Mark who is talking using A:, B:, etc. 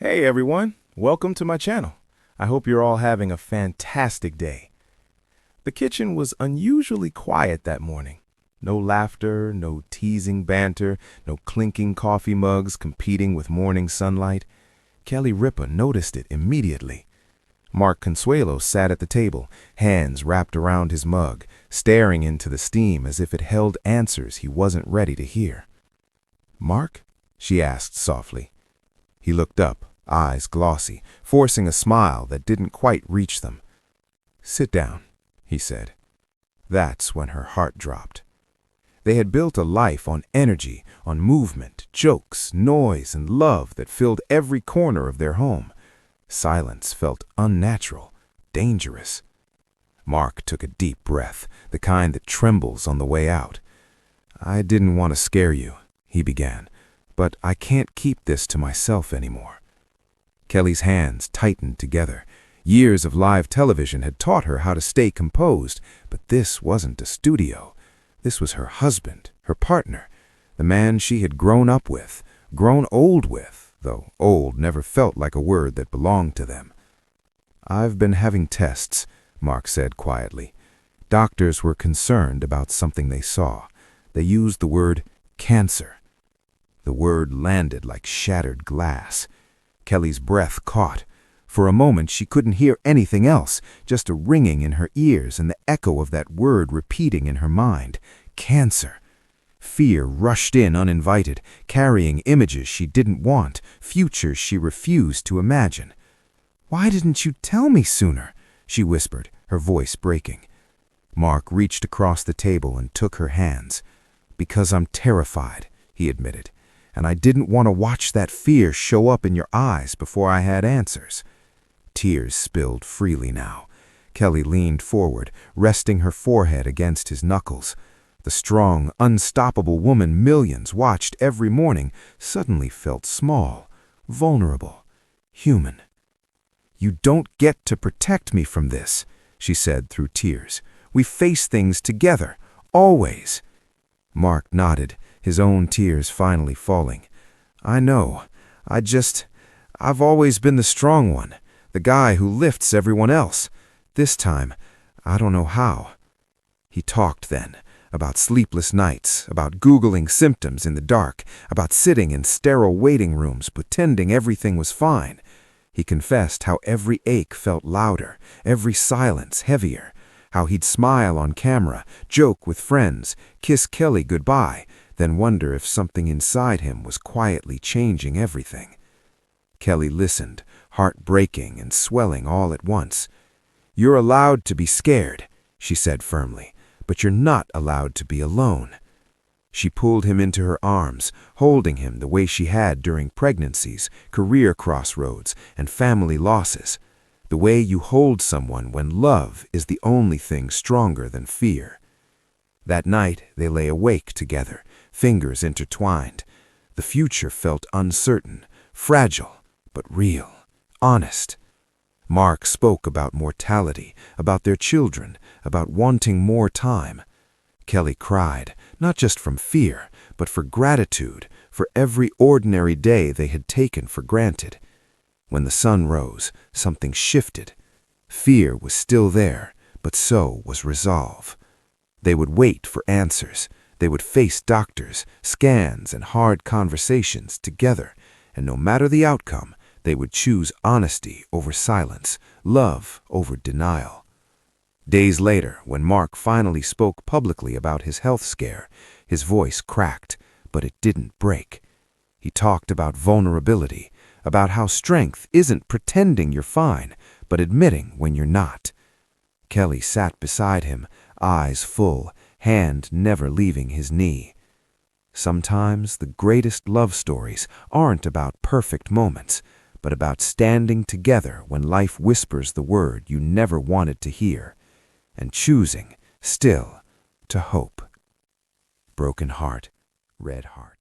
A: Hey everyone, welcome to my channel. I hope you're all having a fantastic day. The kitchen was unusually quiet that morning. No laughter, no teasing banter, no clinking coffee mugs competing with morning sunlight. Kelly Ripa noticed it immediately. Mark Consuelos sat at the table, hands wrapped around his mug, staring into the steam as if it held answers he wasn't ready to hear. "Mark?" she asked softly. He looked up, eyes glossy, forcing a smile that didn't quite reach them. "Sit down," he said. That's when her heart dropped. They had built a life on energy, on movement, jokes, noise, and love that filled every corner of their home. Silence felt unnatural, dangerous. Mark took a deep breath, the kind that trembles on the way out. "I didn't want to scare you," he began, "but I can't keep this to myself anymore." Kelly's hands tightened together. Years of live television had taught her how to stay composed, but this wasn't a studio. This was her husband, her partner, the man she had grown up with, grown old with, though old never felt like a word that belonged to them. "I've been having tests," Mark said quietly. "Doctors were concerned about something they saw. They used the word cancer." The word landed like shattered glass. Kelly's breath caught. For a moment she couldn't hear anything else, just a ringing in her ears and the echo of that word repeating in her mind. Cancer. Fear rushed in uninvited, carrying images she didn't want, futures she refused to imagine. "Why didn't you tell me sooner?" she whispered, her voice breaking. Mark reached across the table and took her hands. "Because I'm terrified," he admitted. "And I didn't want to watch that fear show up in your eyes before I had answers." Tears spilled freely now. Kelly leaned forward, resting her forehead against his knuckles. The strong, unstoppable woman millions watched every morning suddenly felt small, vulnerable, human. "You don't get to protect me from this," she said through tears. "We face things together, always." Mark nodded, his own tears finally falling. "I know. I've always been the strong one, the guy who lifts everyone else. This time, I don't know how." He talked then, about sleepless nights, about Googling symptoms in the dark, about sitting in sterile waiting rooms pretending everything was fine. He confessed how every ache felt louder, every silence heavier, how he'd smile on camera, joke with friends, kiss Kelly goodbye, then wonder if something inside him was quietly changing everything. Kelly listened, heart breaking and swelling all at once. "You're allowed to be scared," she said firmly, "but you're not allowed to be alone." She pulled him into her arms, holding him the way she had during pregnancies, career crossroads, and family losses. The way you hold someone when love is the only thing stronger than fear. That night they lay awake together, fingers intertwined. The future felt uncertain, fragile, but real, honest. Mark spoke about mortality, about their children, about wanting more time. Kelly cried, not just from fear, but for gratitude, for every ordinary day they had taken for granted. When the sun rose, something shifted. Fear was still there, but so was resolve. They would wait for answers. They would face doctors, scans, and hard conversations together, and no matter the outcome, they would choose honesty over silence, love over denial. Days later, when Mark finally spoke publicly about his health scare, his voice cracked, but it didn't break. He talked about vulnerability, about how strength isn't pretending you're fine, but admitting when you're not. Kelly sat beside him, eyes full, hand never leaving his knee. Sometimes the greatest love stories aren't about perfect moments, but about standing together when life whispers the word you never wanted to hear, and choosing, still, to hope. Broken Heart, Red Heart.